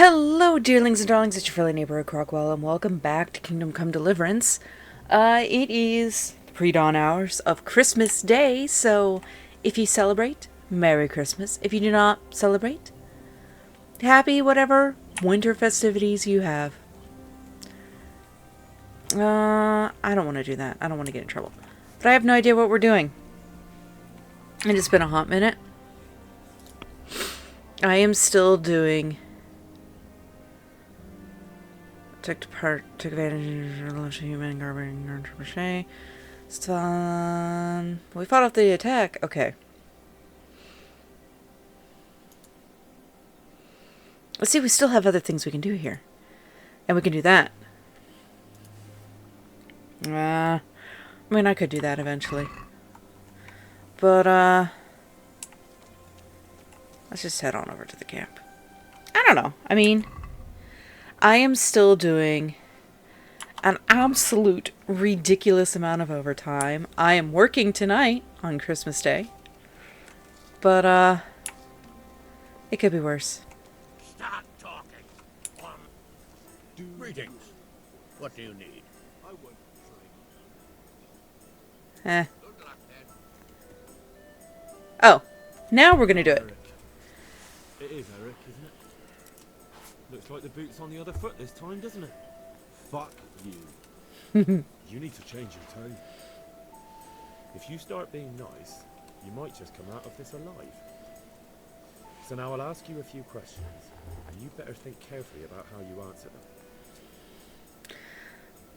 Hello, dearlings and darlings, it's your friendly neighbor, Crocoala, and welcome back to Kingdom Come Deliverance. It is the pre-dawn hours of Christmas Day, so if you celebrate, Merry Christmas. If you do not celebrate, happy whatever winter festivities you have. I don't want to do that. I don't want to get in trouble. But I have no idea what we're doing. And it's been a hot minute. I am still doing... Took advantage of human garbage mache. Stun. We fought off the attack. Okay. Let's see, we still have other things we can do here. And we can do that. I mean, I could do that eventually. But, let's just head on over to the camp. I don't know. I mean... I am still doing an absolute ridiculous amount of overtime. I am working tonight on Christmas Day. But, it could be worse. Start talking. Greetings. What do you need? Oh, now we're gonna do it. It is Eric, isn't it? Looks like the boot's on the other foot this time, doesn't it? Fuck you. You need to change your tone. If you start being nice, you might just come out of this alive. So now I'll ask you a few questions, and you better think carefully about how you answer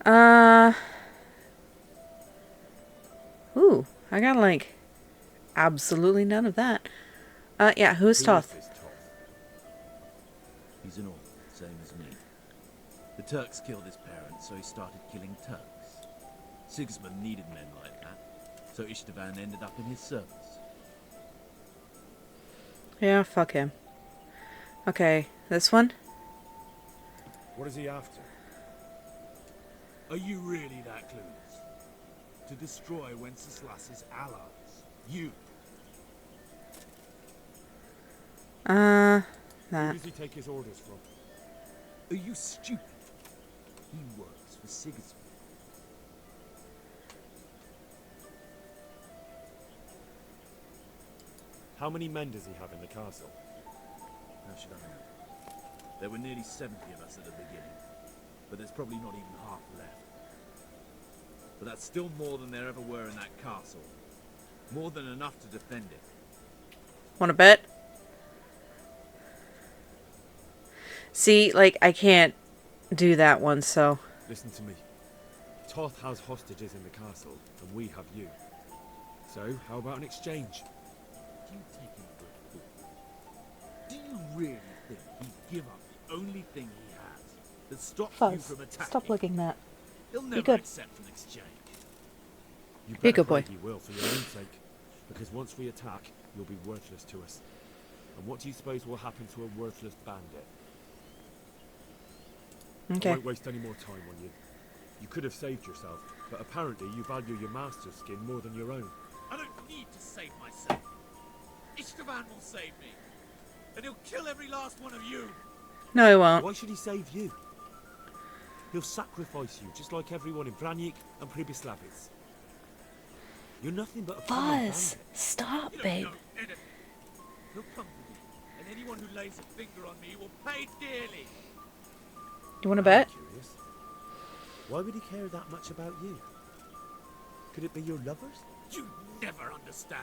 them. Ooh, I got like absolutely none of that. Yeah, who's Toth? He's an orc, same as me. The Turks killed his parents, so he started killing Turks. Sigismund needed men like that, so Istvan ended up in his service. Yeah, fuck him. Okay, this one? What is he after? Are you really that clueless? To destroy Wenceslas's allies. You. That. Who does he take his orders from? Are you stupid? He works for Sigismund. How many men does he have in the castle? How should I know? There were nearly 70 of us at the beginning, but there's probably not even half left. But that's still more than there ever were in that castle. More than enough to defend it. Wanna bet? See, like, I can't do that one, so... Listen to me. Toth has hostages in the castle, and we have you. So, how about an exchange? Do you take him for a fool? Do you really think he'd give up the only thing he has that stops you Fuzz, from attacking? stop looking that. He'll Be never good. accept an exchange. You Be a better good boy. pray he will, for your own sake. Because once we attack, you'll be worthless to us. And what do you suppose will happen to a worthless bandit? Okay. I won't waste any more time on you. You could have saved yourself, but apparently you value your master's skin more than your own. I don't need to save myself. Istvan will save me. And he'll kill every last one of you. No, he won't. Why should he save you? He'll sacrifice you, just like everyone in Branjik and Pribyslavitz. You're nothing but a common Fuzz, bandit. stop, You don't babe. know anything. He'll come for me. And anyone who lays a finger on me will pay dearly. You wanna I'm bet? curious. Why would he care that much about you? Could it be your lovers? You never understand.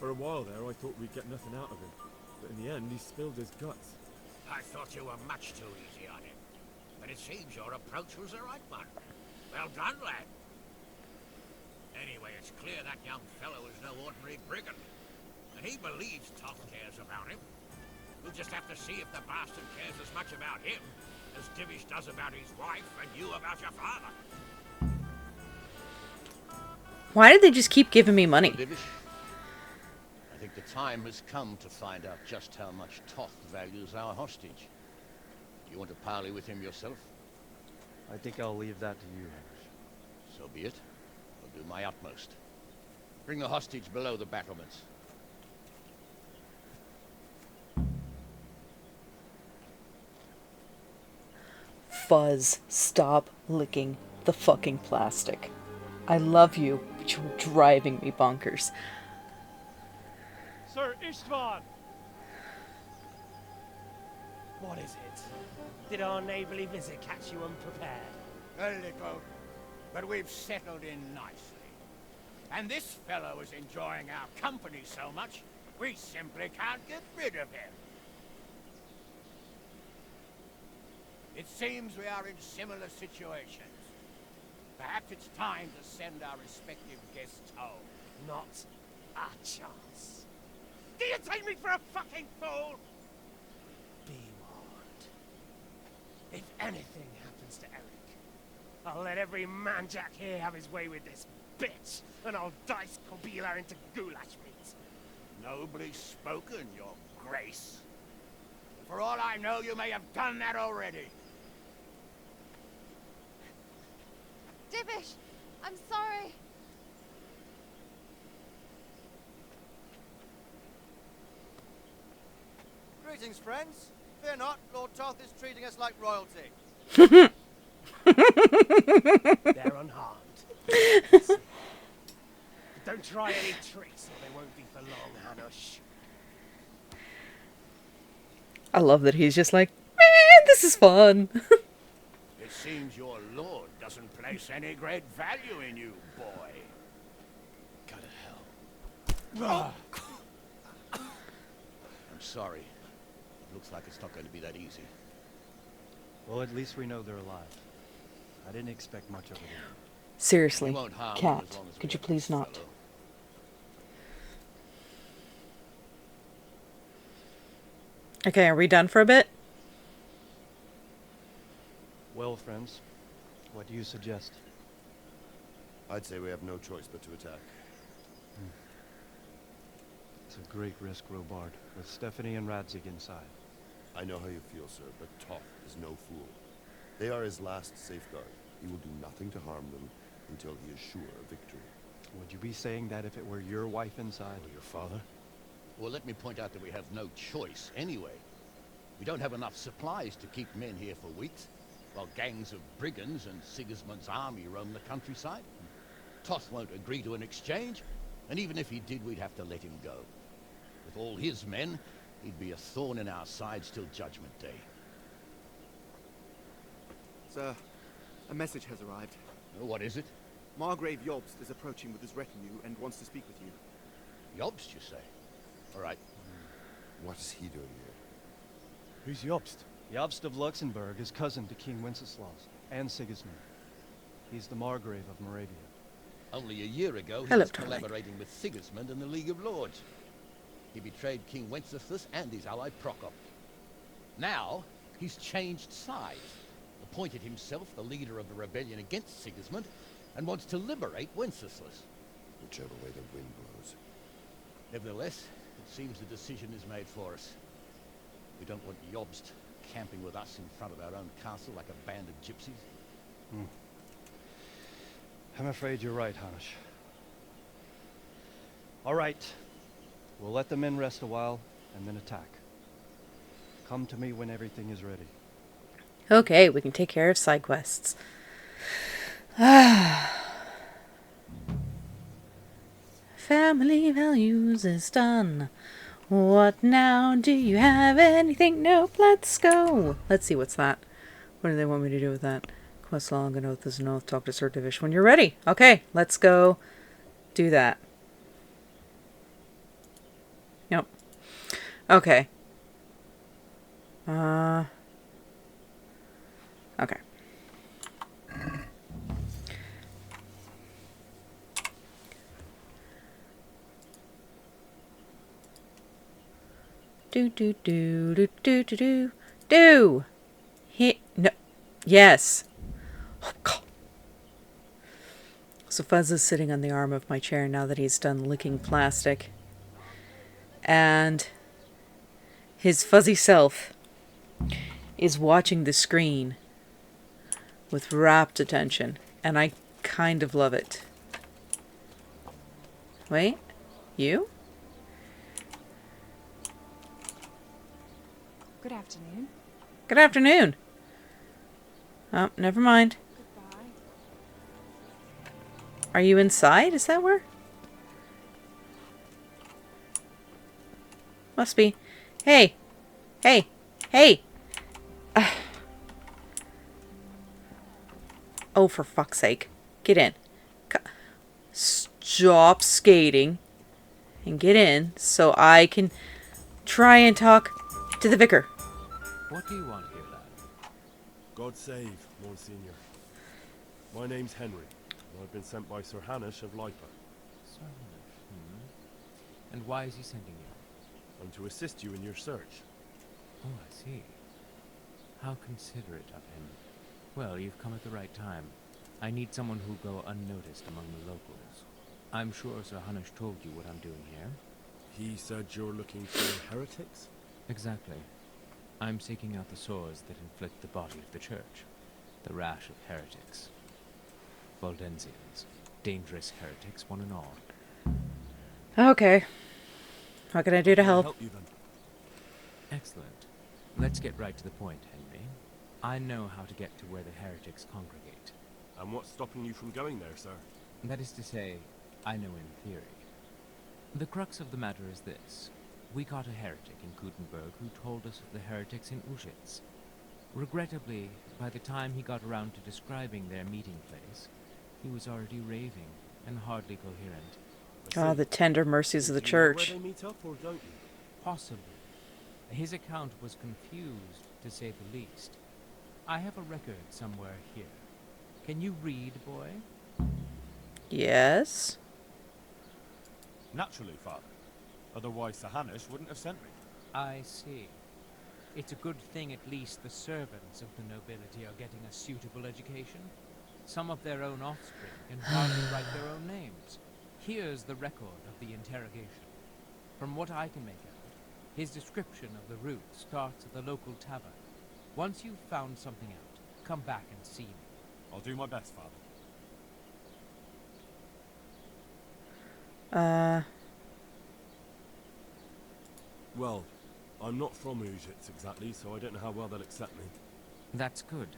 For a while there, I thought we'd get nothing out of him. But in the end, he spilled his guts. I thought you were much too easy on him. But it seems your approach was the right one. Well done, lad. Anyway, it's clear that young fellow is no ordinary brigand. And he believes Toth cares about him. We'll just have to see if the bastard cares as much about him as Divish does about his wife and you about your father. Why did they just keep giving me money? Divish, I think the time has come to find out just how much Toth values our hostage. You want to parley with him yourself? I think I'll leave that to you, Hamish. So be it. I'll do my utmost. Bring the hostage below the battlements. Fuzz, stop licking the fucking plastic. I love you, but you're driving me bonkers. Sir Istvan! What is it? Did our neighborly visit catch you unprepared? A little, but we've settled in nicely. And this fellow is enjoying our company so much, we simply can't get rid of him. It seems we are in similar situations. Perhaps it's time to send our respective guests home. Not a chance. Do you take me for a fucking fool? Be warned. If anything happens to Eric, I'll let every manjack here have his way with this bitch, and I'll dice Kobila into goulash meat. Nobly spoken, your grace. For all I know, you may have done that already. Divish, I'm sorry. Greetings, friends. Fear not, Lord Toth is treating us like royalty. They're unharmed. Don't try any tricks, or they won't be for long, Hanush. I love that he's just like, man, this is fun. It seems your lord doesn't place any great value in you, boy. Go to hell. I'm sorry. It looks like it's not going to be that easy. Well, at least we know they're alive. I didn't expect much of it. Seriously, We won't harm them Cat, as long as we could you have please this not? fellow. Okay, are we done for a bit? Well, friends, what do you suggest? I'd say we have no choice but to attack. It's a great risk, Robard, with Stephanie and Radzig inside. I know how you feel, sir, but Toth is no fool. They are his last safeguard. He will do nothing to harm them until he is sure of victory. Would you be saying that if it were your wife inside? Or your father? Well, let me point out that we have no choice anyway. We don't have enough supplies to keep men here for weeks, while gangs of brigands and Sigismund's army roam the countryside. Toth won't agree to an exchange, and even if he did, we'd have to let him go. With all his men, he'd be a thorn in our sides till Judgment Day. Sir, a message has arrived. Oh, what is it? Margrave Jobst is approaching with his retinue and wants to speak with you. Jobst, you say? All right. What is he doing here? Who's Jobst? Jobst of Luxembourg is cousin to King Wenceslaus and Sigismund. He's the Margrave of Moravia. Only a year ago, he Hello, was darling. collaborating with Sigismund and the League of Lords. He betrayed King Wenceslas and his ally Procop. Now, he's changed sides, appointed himself the leader of the rebellion against Sigismund, and wants to liberate Wenceslas. Whichever way the wind blows. Nevertheless, it seems the decision is made for us. We don't want Jobst camping with us in front of our own castle like a band of gypsies. I'm afraid you're right, Hanush. All right. We'll let the men rest a while, and then attack. Come to me when everything is ready. Okay, we can take care of side quests. Family values is done. What now? Do you have anything? Nope, let's go. Let's see, what's that? What do they want me to do with that? Quest log, an oath is an oath. Talk to Sir Divish when you're ready. Okay, let's go do that. Yep. Okay. Okay. Do do do do do do do do. No. Yes. Oh, God. So Fuzz is sitting on the arm of my chair now that he's done licking plastic. And his fuzzy self is watching the screen with rapt attention. And I kind of love it. Wait. You? Good afternoon. Good afternoon. Oh, never mind. Goodbye. Are you inside? Is that where? Must be. Hey! Hey! Hey! Oh, for fuck's sake. Get in. Stop skating. And get in so I can try and talk to the vicar. What do you want here, lad? God save, Monsignor. My name's Henry, and I've been sent by Sir Hanish of Lipa. Sir Hanish, And why is he sending you? I'm to assist you in your search. Oh, I see. How considerate of him. Well, you've come at the right time. I need someone who'll go unnoticed among the locals. I'm sure Sir Hanish told you what I'm doing here. He said you're looking for heretics? Exactly. I'm seeking out the sores that inflict the body of the church. The rash of heretics. Waldensians. Dangerous heretics, one and all. Okay. What can I do to I'll help? you then. Excellent. Let's get right to the point, Henry. I know how to get to where the heretics congregate. And what's stopping you from going there, sir? That is to say, I know in theory. The crux of the matter is this. We caught a heretic in Gutenberg who told us of the heretics in Ushitz. Regrettably, by the time he got around to describing their meeting place, he was already raving and hardly coherent. Oh, the tender mercies of the church. Do you know where they meet up, or don't you? Possibly. His account was confused, to say the least. I have a record somewhere here. Can you read, boy? Yes. Naturally, Father. Otherwise, Sir Hanish wouldn't have sent me. I see. It's a good thing at least the servants of the nobility are getting a suitable education. Some of their own offspring can hardly write their own names. Here's the record of the interrogation. From what I can make out, his description of the route starts at the local tavern. Once you've found something out, come back and see me. I'll do my best, Father. Well, I'm not from Ushitz exactly, so I don't know how well they'll accept me. That's good,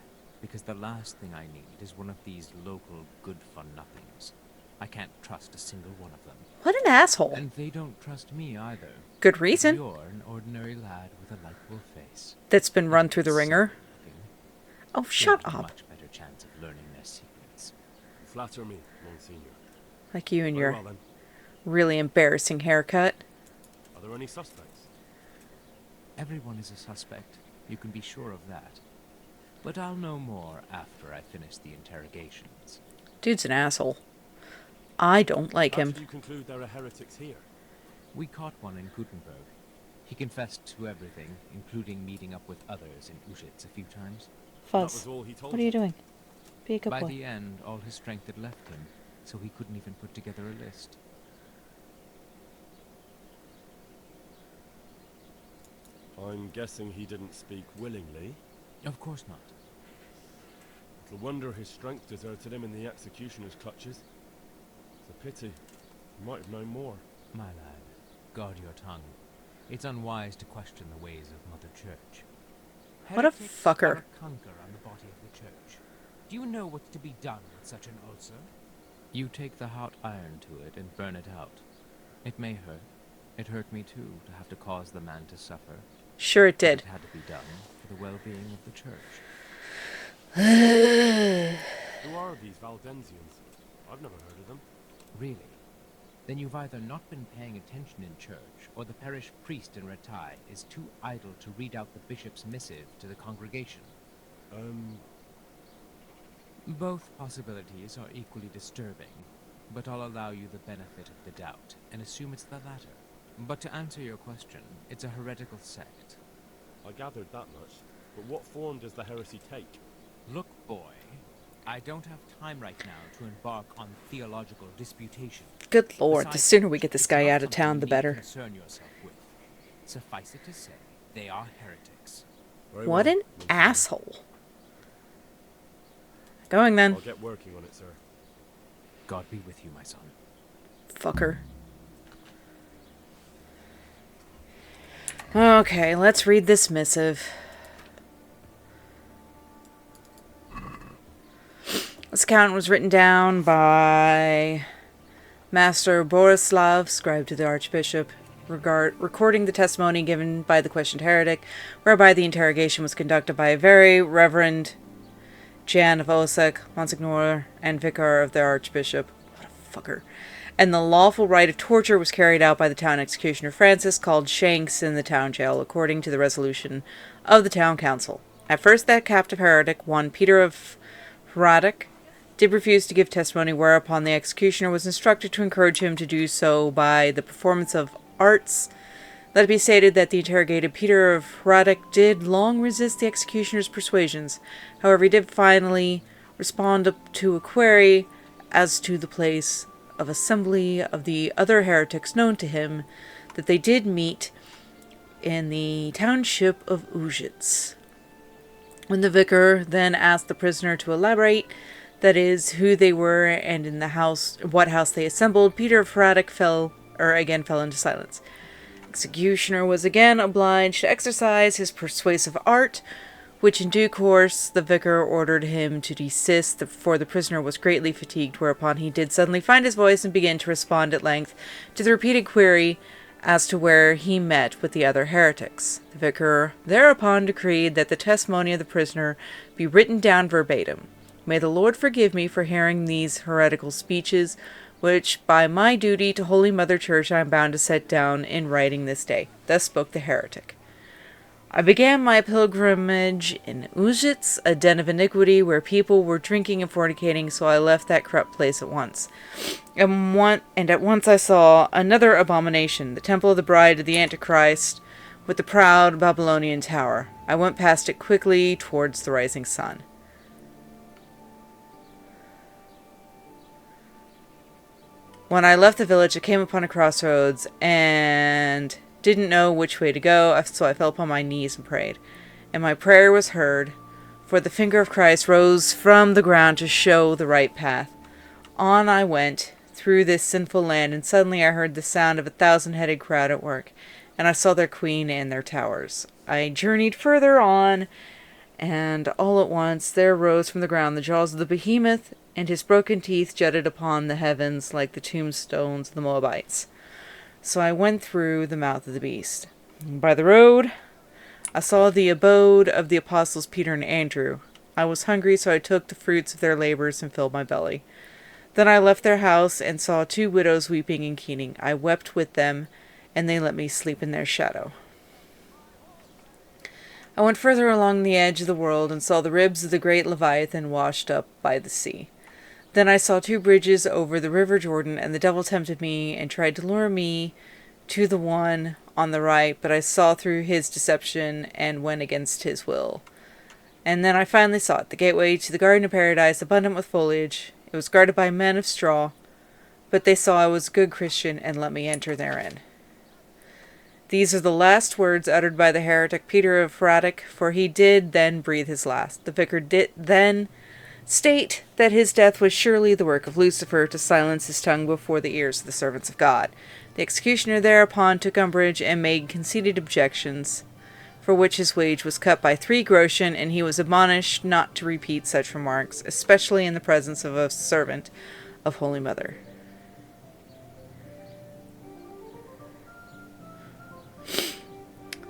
because the last thing I need is one of these local good-for-nothings. I can't trust a single one of them. What an asshole. And they don't trust me either. Good reason. You're an ordinary lad with a likable face. That's been run through the ringer. Oh, You'll shut have a up. much better chance of learning their secrets. You flatter me, Monsignor. Like you and Very your well, then. really embarrassing haircut. Are there any suspects? Everyone is a suspect. You can be sure of that. But I'll know more after I finish the interrogations. Dude's an asshole. I don't like How him. did you conclude there are heretics here? We caught one in Gutenberg. He confessed to everything, including meeting up with others in Ushitz a few times. That Fuzz, was all he told what are you doing? Be a good By boy. the end, all his strength had left him, so he couldn't even put together a list. I'm guessing he didn't speak willingly. Of course not. Little wonder his strength deserted him in the executioner's clutches. It's a pity. He might have known more. My lad, guard your tongue. It's unwise to question the ways of Mother Church. What a Heretics fucker. are a conquer on the body of the church. Do you know what's to be done with such an ulcer? You take the hot iron to it and burn it out. It may hurt. It hurt me too, to have to cause the man to suffer. Sure it But did. it had to be done for the well-being of the church. Who are these Valdensians? I've never heard of them. Really? Then you've either not been paying attention in church, or the parish priest in Ratai is too idle to read out the bishop's missive to the congregation. Both possibilities are equally disturbing, but I'll allow you the benefit of the doubt, and assume it's the latter. But to answer your question, it's a heretical sect. I gathered that much. But what form does the heresy take? Look, boy, I don't have time right now to embark on theological disputation. Good lord, the Besides, sooner we get this it's guy not out of something town, you the need better. Concern yourself with. Suffice it to say, they are heretics. Very What well, an Monsignor. asshole. Going then. I'll get working on it, sir. God be with you, my son. Fucker. Okay, let's read this missive. This account was written down by Master Borislav, scribe to the Archbishop, recording the testimony given by the questioned heretic, whereby the interrogation was conducted by a very Reverend Jan of Osek, Monsignor, and Vicar of the Archbishop. What a fucker. And the lawful rite of torture was carried out by the town executioner Francis, called Shanks, in the town jail, according to the resolution of the town council. At first, that captive heretic, one Peter of Hradec, did refuse to give testimony, whereupon the executioner was instructed to encourage him to do so by the performance of arts. Let it be stated that the interrogated Peter of Hradec did long resist the executioner's persuasions. However, he did finally respond to a query as to the place of assembly of the other heretics known to him, that they did meet in the township of Ujits. When the vicar then asked the prisoner to elaborate, that is, who they were and in what house they assembled, Peter of Hradec again fell into silence. Executioner was again obliged to exercise his persuasive art, which in due course the vicar ordered him to desist, for the prisoner was greatly fatigued, whereupon he did suddenly find his voice and begin to respond at length to the repeated query as to where he met with the other heretics. The vicar thereupon decreed that the testimony of the prisoner be written down verbatim. May the Lord forgive me for hearing these heretical speeches, which by my duty to Holy Mother Church I am bound to set down in writing this day. Thus spoke the heretic. I began my pilgrimage in Ujits, a den of iniquity where people were drinking and fornicating, so I left that corrupt place at once. And at once I saw another abomination, the temple of the bride of the Antichrist, with the proud Babylonian tower. I went past it quickly towards the rising sun. When I left the village, I came upon a crossroads and didn't know which way to go, so I fell upon my knees and prayed. And my prayer was heard, for the finger of Christ rose from the ground to show the right path. On I went through this sinful land, and suddenly I heard the sound of a 1,000-headed crowd at work, and I saw their queen and their towers. I journeyed further on, and all at once there rose from the ground the jaws of the behemoth, and his broken teeth jutted upon the heavens like the tombstones of the Moabites. So I went through the mouth of the beast. By the road, I saw the abode of the apostles Peter and Andrew. I was hungry, so I took the fruits of their labors and filled my belly. Then I left their house and saw 2 widows weeping and keening. I wept with them, and they let me sleep in their shadow. I went further along the edge of the world and saw the ribs of the great Leviathan washed up by the sea. Then I saw 2 bridges over the river Jordan, and the devil tempted me and tried to lure me to the one on the right, but I saw through his deception and went against his will. And then I finally saw it, the gateway to the garden of paradise, abundant with foliage. It was guarded by men of straw, but they saw I was a good Christian and let me enter therein. These are the last words uttered by the heretic Peter of Hradec, for he did then breathe his last. The vicar did then state that his death was surely the work of Lucifer to silence his tongue before the ears of the servants of God. The executioner thereupon took umbrage and made conceited objections, for which his wage was cut by 3 groschen, and he was admonished not to repeat such remarks, especially in the presence of a servant of Holy Mother.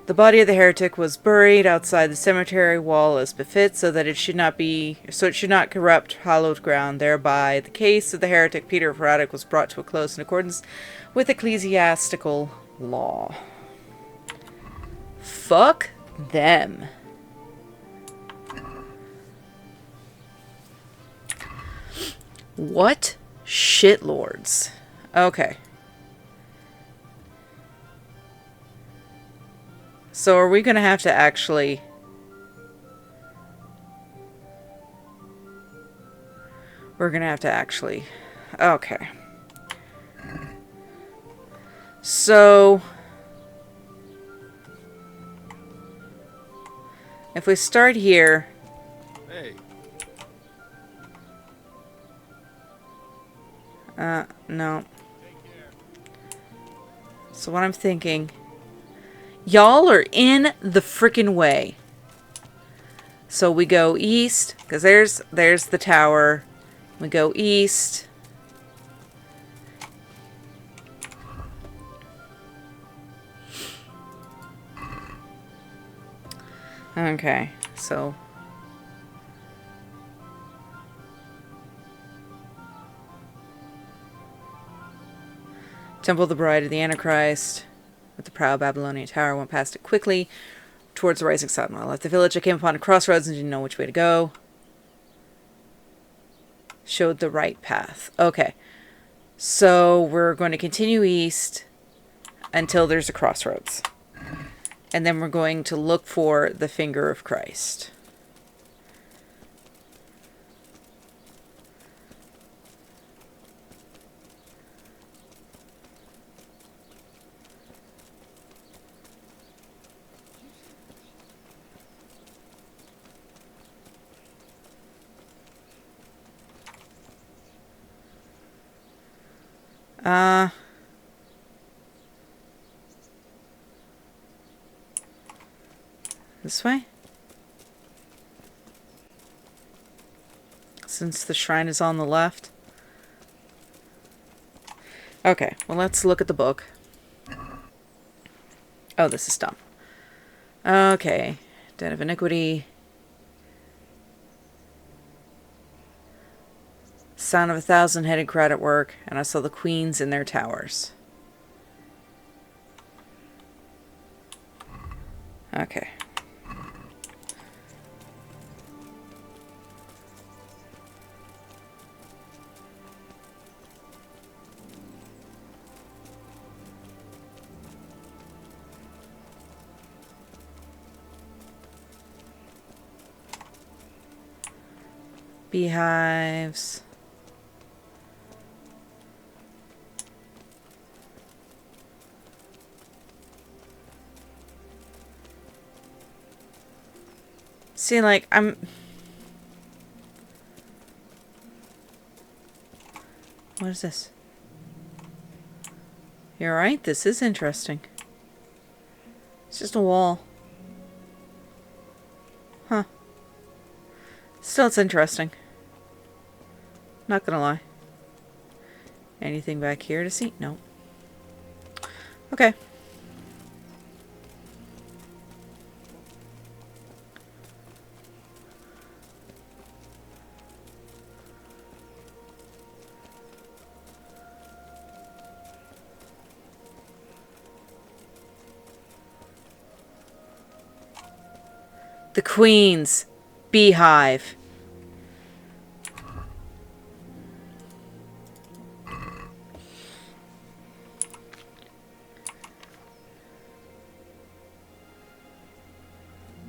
The body of the heretic was buried outside the cemetery wall as befits, so it should not corrupt hallowed ground. Thereby, the case of the heretic Peter of Hradec was brought to a close in accordance with ecclesiastical law. Fuck them. What shitlords. Okay. So are we going to have to actually... We're going to have to actually... Okay. So... If we start here... Hey. No. So what I'm thinking... Y'all are in the frickin' way. So we go east, because there's the tower. We go east. Okay, so Temple of the Bride of the Antichrist with the proud Babylonian tower. Went past it quickly towards the rising sun. When I left the village, I came upon a crossroads and didn't know which way to go. Showed the right path. Okay, so we're going to continue east until there's a crossroads. And then we're going to look for the finger of Christ. This way? Since the shrine is on the left. Okay, well, let's look at the book. Oh, this is dumb. Okay, Den of Iniquity. Sound of 1,000-headed crowd at work, and I saw the queens in their towers. Okay. Beehives. See, like, I'm... What is this? You're right, this is interesting. It's just a wall. Huh. Still, it's interesting. Not gonna lie. Anything back here to see? No. Okay. The Queen's beehive.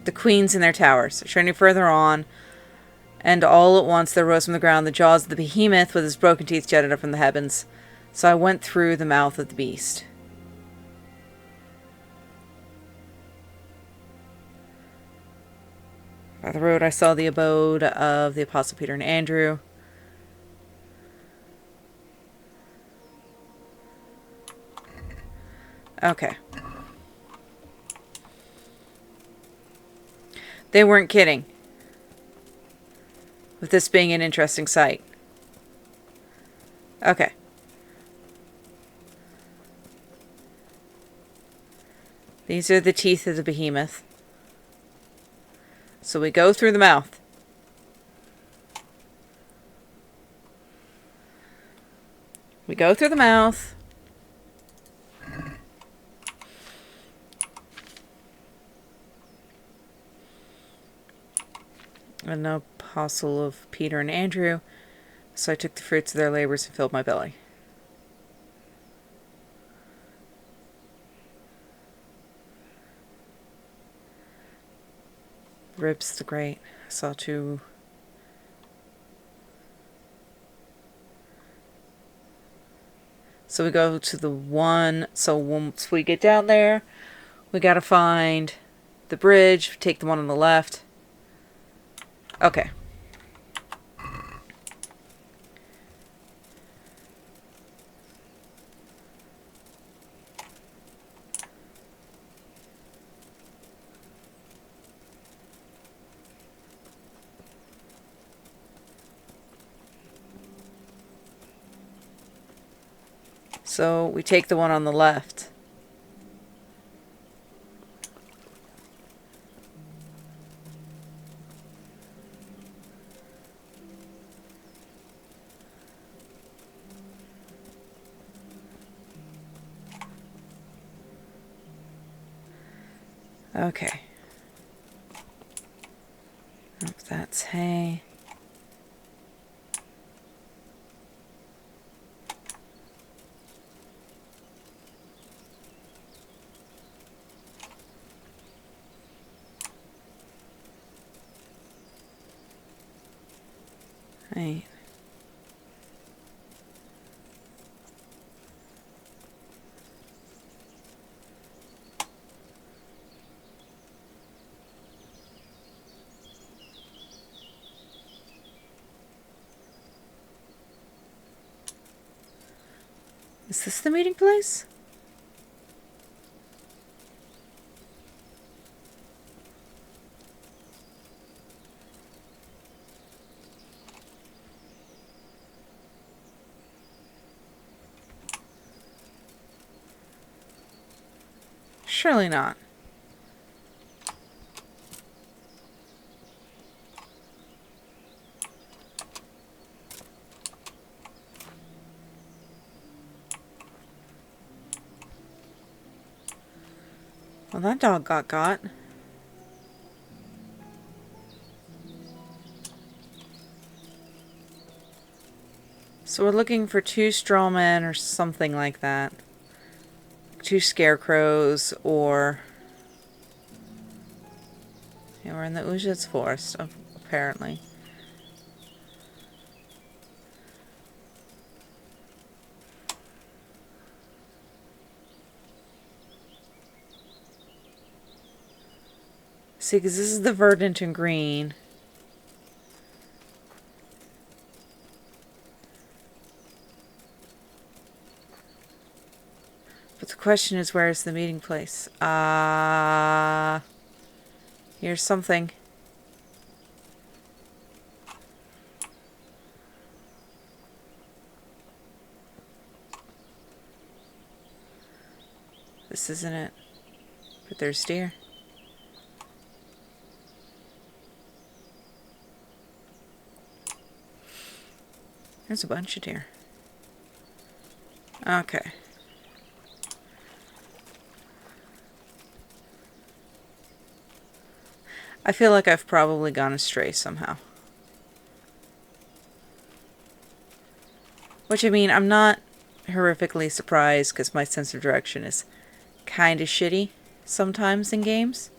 The queens in their towers. Turning further on, and all at once there rose from the ground the jaws of the behemoth with his broken teeth jutted up from the heavens. So I went through the mouth of the beast. By the road I saw the abode of the Apostle Peter and Andrew. Okay. They weren't kidding with this being an interesting sight. Okay. These are the teeth of the behemoth. So we go through the mouth. We go through the mouth. An apostle of Peter and Andrew. So I took the fruits of their labors and filled my belly. Ribs the Great. I saw two. So we go to the one. So once we get down there, we gotta find the bridge. Take the one on the left. Okay. So we take the one on the left. Okay. Oh, that's hay. Right. Is this the meeting place? Surely not. Well, that dog got. So we're looking for 2 straw men or something like that. 2 scarecrows or... Yeah, we're in the Ujits forest, apparently. See, because this is the verdant and green. But the question is, where is the meeting place? Here's something. This isn't it. But there's deer. There's a bunch of deer. Okay. I feel like I've probably gone astray somehow. Which, I mean, I'm not horrifically surprised because my sense of direction is kind of shitty sometimes in games.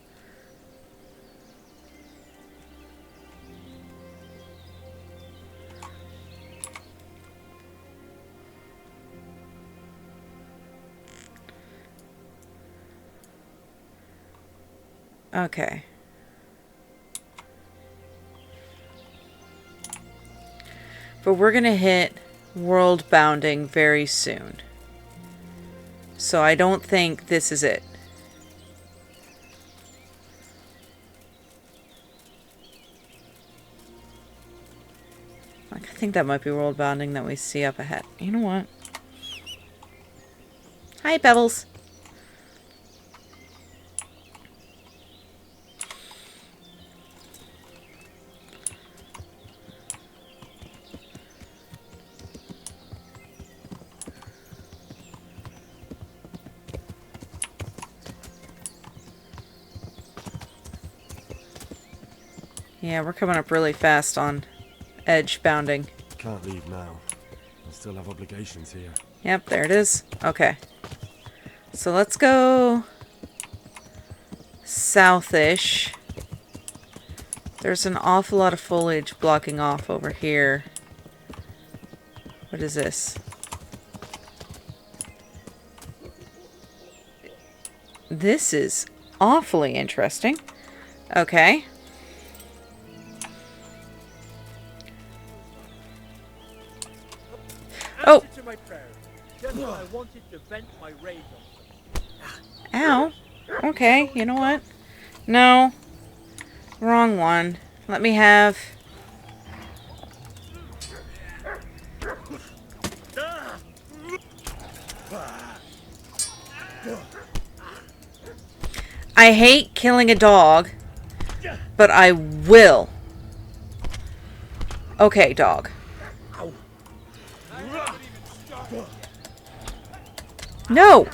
Okay. But we're going to hit world bounding very soon. So I don't think this is it. I think that might be world bounding that we see up ahead. You know what? Hi, Pebbles. Yeah, we're coming up really fast on edge bounding. Can't leave now. I still have obligations here. Yep, there it is. Okay. So let's go southish. There's an awful lot of foliage blocking off over here. What is this? This is awfully interesting. Okay. Oh! To my prayer. Just when I wanted to vent my rage on Ow. Okay, you know what? No. Wrong one. Let me have... I hate killing a dog, but I will. Okay, dog. No!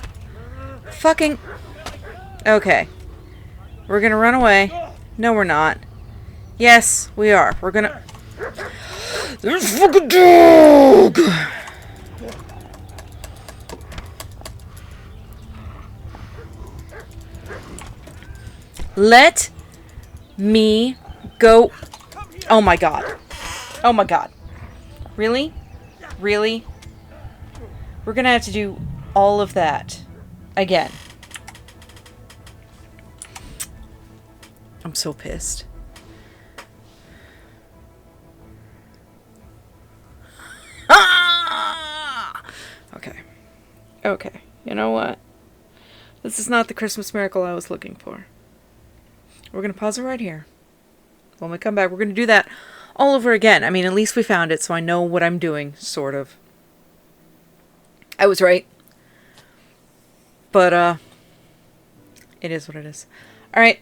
Fucking... Okay. We're gonna run away. No, we're not. Yes, we are. We're gonna... There's a fucking dog! Let me go. Oh my god. Oh my god. Really? Really? We're gonna have to do all of that again. I'm so pissed. Ah! Okay. Okay. You know what? This is not the Christmas miracle I was looking for. We're going to pause it right here. When we come back, we're going to do that all over again. I mean, at least we found it, so I know what I'm doing, sort of. I was right. But, it is what it is. Alright.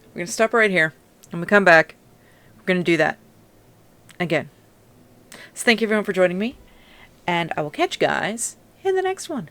We're going to stop right here. When we come back, we're going to do that again. So thank you everyone for joining me, and I will catch you guys in the next one.